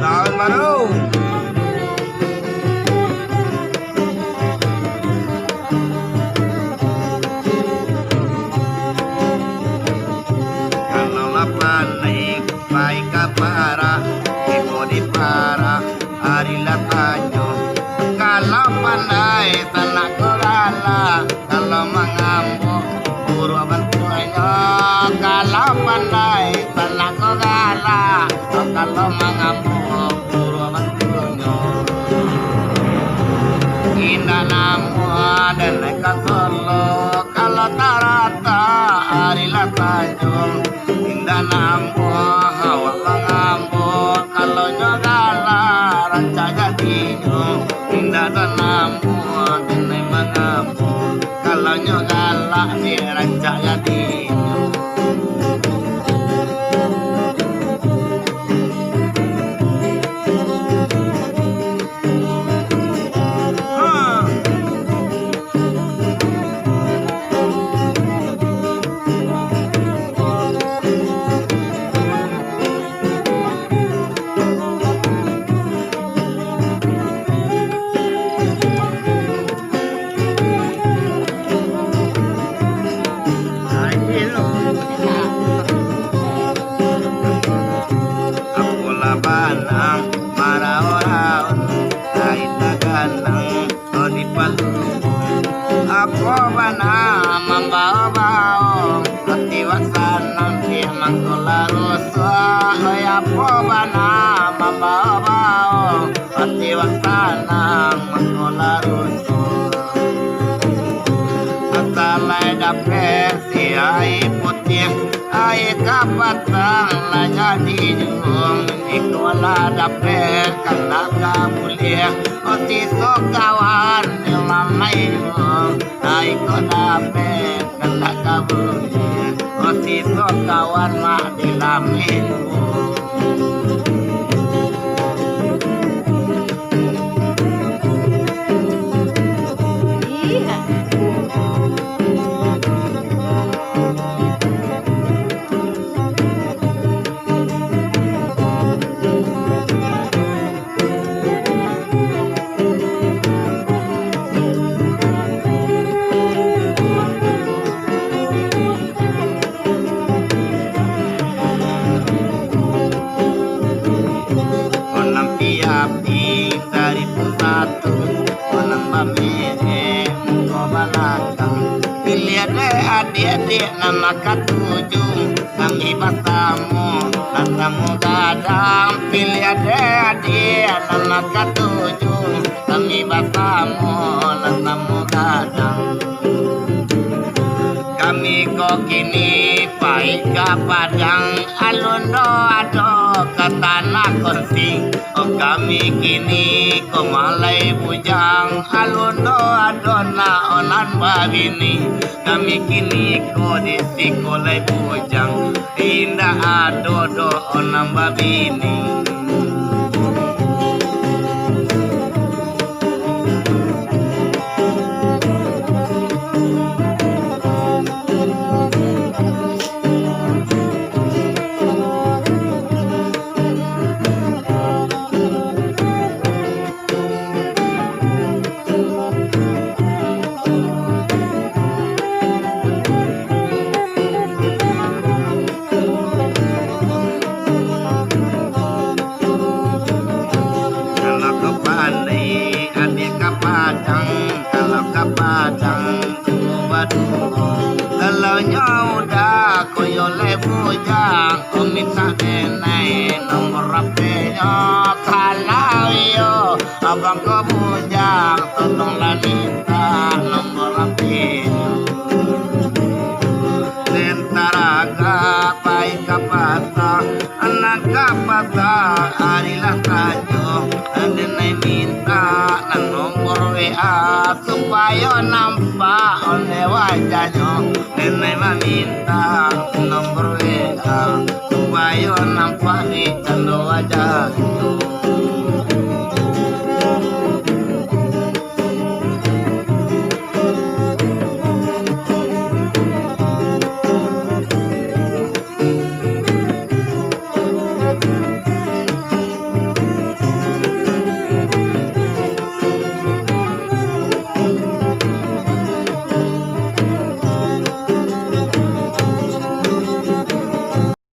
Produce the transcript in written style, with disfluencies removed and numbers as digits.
Tahun baru. Kalau lapan naik baik kapara, ibu di para hari latanyo. Kalau pandai tanah korala, kalau mengamuk buru bantuannya. Kalau pandai tanah korala, kalau mengamuk buru bantuannya. Indah namu dan nekat solo, kalau tarata hari latanyo. Indah namu hawa mengamuk, kalau nyogala ranca jadinya. Indah namu dan mengamuk, kalau nyogala di ranca jadinya. Aku labanang marah-orang kahit taganang o di palubong. Ako ba na mambaw-baw at iwasan ng di magkularuso. Ay ako ba na mambaw-baw at iwasan ng magkularuso. At alay dapet si ay putih ay kapatang lanya di jung. Ikaw wala dapet kang nakabuli o tiso kawan nilamay mo. Ay ko dapet kang nakabuli o tiso kawan madilamay mo. Api dari pusatu Onang bamene Muko balakang Pilih adik-adik nama katuju Kami basamu Natamu gadang Pilih adik-adik nama katuju Kami basamu Natamu gadang Kami kok kini baik padang alundo ado katana konsing. Oh kami kini komalai bujang alundo ado na onan babini. Kami kini ko disi kolai bujang indah ado do onan babini. Kalau nyauda koyo lebujang minta denai nomor rapenya kalau yo abang kebujang tolonglah minta nomor HP Lentaraga baik kapata anak kapata arilah tajo denai minta nang nomor WA supaya nampak oleh wajahnya denai meminta nomor WA supaya nampak di tanda wajah